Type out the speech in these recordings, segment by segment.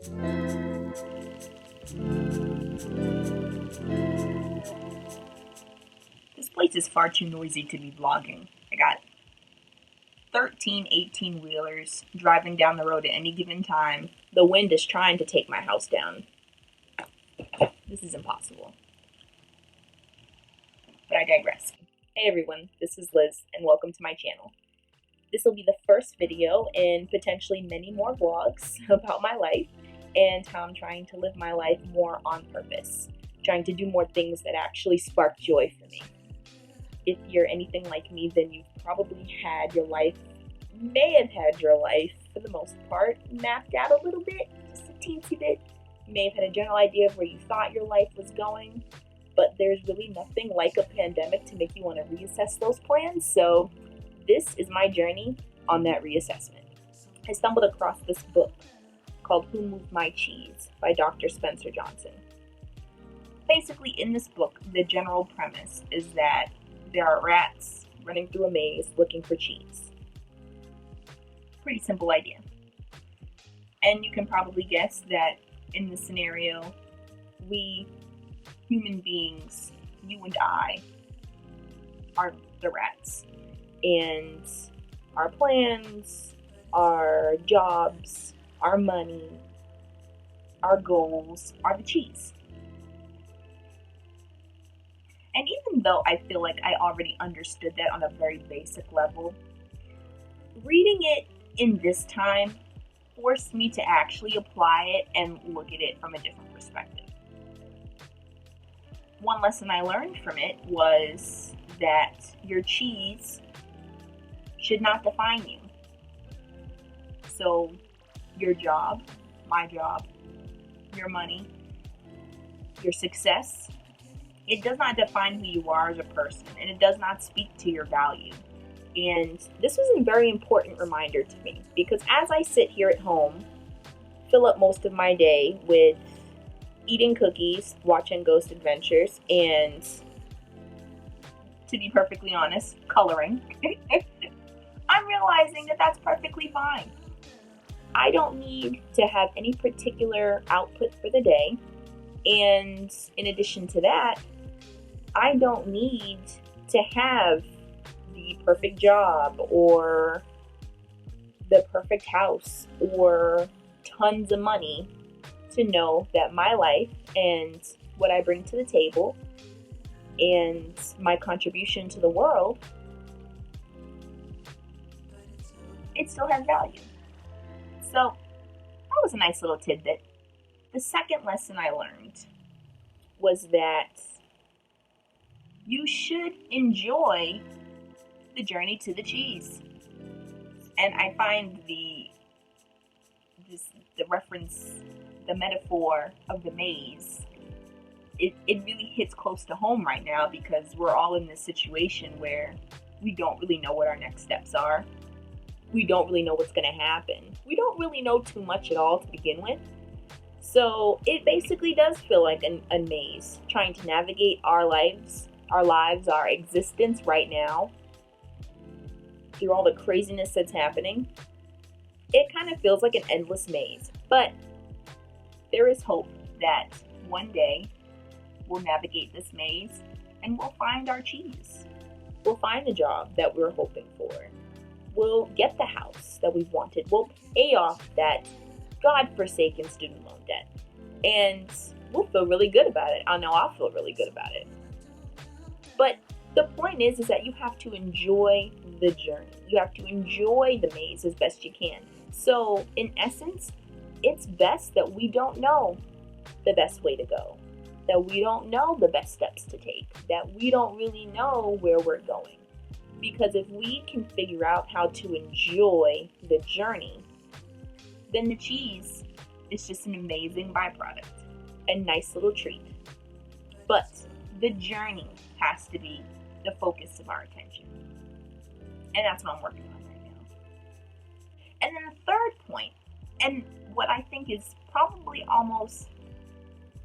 This place is far too noisy to be vlogging. I got 13 18-wheelers driving down the road at any given time. The wind is trying to take my house down. This is impossible. But I digress. Hey everyone, this is Liz, and welcome to my channel. This will be the first video in potentially many more vlogs about my life and how I'm trying to live my life more on purpose, trying to do more things that actually spark joy for me. If you're anything like me, then you've probably may have had your life, for the most part, mapped out a little bit, just a teensy bit. You may have had a general idea of where you thought your life was going, but there's really nothing like a pandemic to make you want to reassess those plans. So this is my journey on that reassessment. I stumbled across this book called Who Moved My Cheese by Dr. Spencer Johnson. Basically, in this book, the general premise is that there are rats running through a maze looking for cheese. Pretty simple idea. And you can probably guess that in this scenario, we human beings, you and I, are the rats. And our plans, our jobs, our money, our goals are the cheese. And even though I feel like I already understood that on a very basic level, reading it in this time forced me to actually apply it and look at it from a different perspective. One lesson I learned from it was that your cheese should not define you. So your job, my job, your money, your success, it does not define who you are as a person, and it does not speak to your value. And this was a very important reminder to me, because as I sit here at home, fill up most of my day with eating cookies, watching Ghost Adventures, and, to be perfectly honest, coloring, I'm realizing that that's perfectly fine. I don't need to have any particular output for the day. And in addition to that, I don't need to have the perfect job or the perfect house or tons of money to know that my life and what I bring to the table and my contribution to the world, it still has value. So that was a nice little tidbit. The second lesson I learned was that you should enjoy the journey to the cheese. And I find the reference, the metaphor of the maze, it really hits close to home right now, because we're all in this situation where we don't really know what our next steps are. We don't really know what's going to happen. We don't really know too much at all to begin with. So it basically does feel like a maze, trying to navigate our lives, our existence right now, through all the craziness that's happening. It kind of feels like an endless maze, but there is hope that one day we'll navigate this maze and we'll find our cheese. We'll find the job that we're hoping for. We'll get the house that we've wanted. We'll pay off that godforsaken student loan debt. And we'll feel really good about it. I know I'll feel really good about it. But the point is that you have to enjoy the journey. You have to enjoy the maze as best you can. So, in essence, it's best that we don't know the best way to go, that we don't know the best steps to take, that we don't really know where we're going. Because if we can figure out how to enjoy the journey, then the cheese is just an amazing byproduct, a nice little treat. But the journey has to be the focus of our attention. And that's what I'm working on right now. And then the third point, and what I think is probably almost,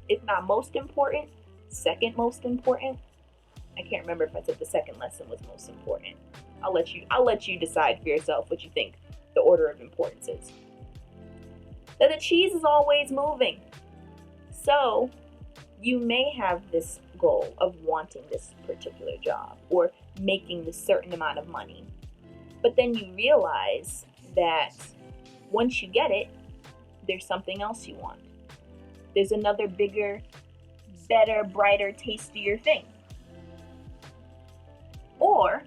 if not most important, second most important. I can't remember if I said the second lesson was most important. I'll let you decide for yourself what you think the order of importance is. that the cheese is always moving. So you may have this goal of wanting this particular job or making this certain amount of money. But then you realize that once you get it, there's something else you want. There's another bigger, better, brighter, tastier thing. Or,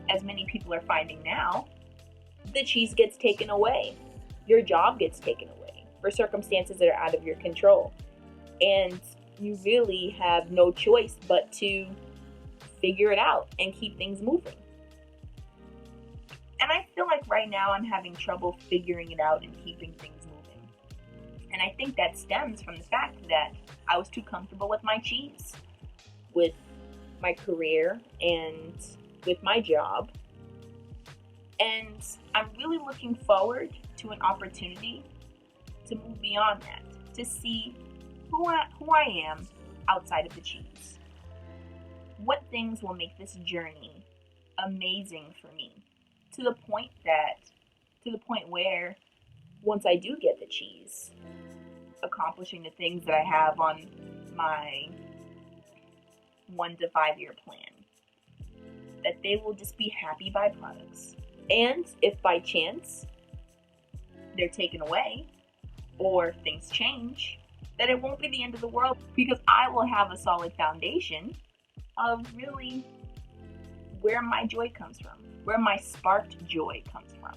as many people are finding now, the cheese gets taken away. Your job gets taken away for circumstances that are out of your control. And you really have no choice but to figure it out and keep things moving. And I feel like right now I'm having trouble figuring it out and keeping things moving. And I think that stems from the fact that I was too comfortable with my cheese, with my career, and with my job. And I'm really looking forward to an opportunity to move beyond that, to see who I am outside of the cheese. What things will make this journey amazing for me to the point where once I do get the cheese, accomplishing the things that I have on my 1 to 5 year plan, that they will just be happy byproducts. And if by chance they're taken away or things change, that it won't be the end of the world, because I will have a solid foundation of really where my joy comes from, where my sparked joy comes from.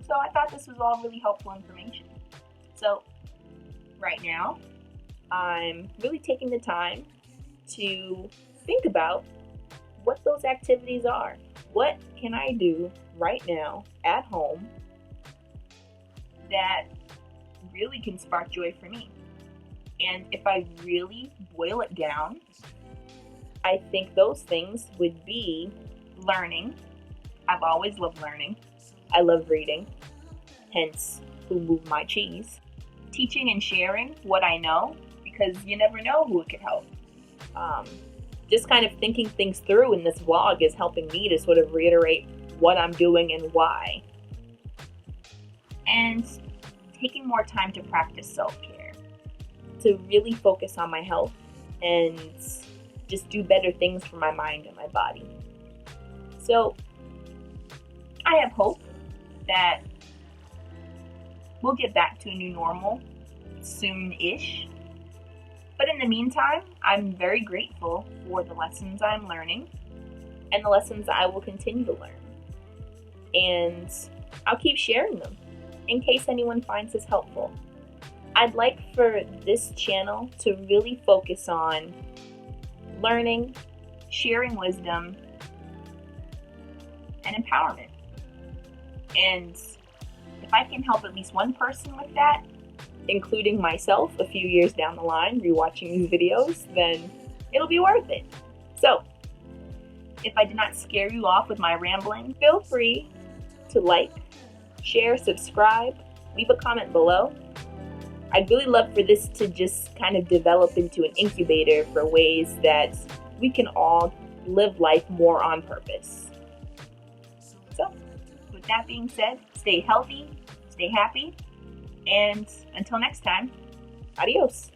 So I thought this was all really helpful information. So right now, I'm really taking the time to think about what those activities are. What can I do right now at home that really can spark joy for me? And if I really boil it down, I think those things would be learning. I've always loved learning. I love reading, hence who moved my cheese. Teaching and sharing what I know, because you never know who it could help. Just kind of thinking things through in this vlog is helping me to sort of reiterate what I'm doing and why. And taking more time to practice self-care, to really focus on my health and just do better things for my mind and my body. So I have hope that we'll get back to a new normal soon-ish. But in the meantime, I'm very grateful for the lessons I'm learning and the lessons I will continue to learn. And I'll keep sharing them in case anyone finds this helpful. I'd like for this channel to really focus on learning, sharing wisdom, and empowerment. And if I can help at least one person with that, including myself a few years down the line, rewatching these videos, then it'll be worth it. So, if I did not scare you off with my rambling, feel free to like, share, subscribe, leave a comment below. I'd really love for this to just kind of develop into an incubator for ways that we can all live life more on purpose. So, with that being said, stay healthy, stay happy, and until next time, adios.